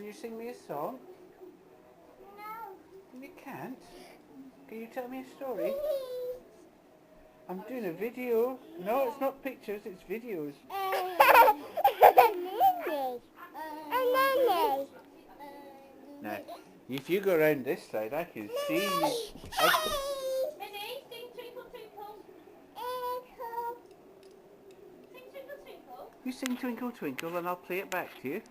Can you sing me a song? No. You can't. Can you tell me a story? I'm doing a video. No, it's not pictures, it's videos. Now, if you go around this side, I can see you. Minnie, sing Twinkle Twinkle. Sing Twinkle Twinkle. You sing Twinkle Twinkle and I'll play it back to you.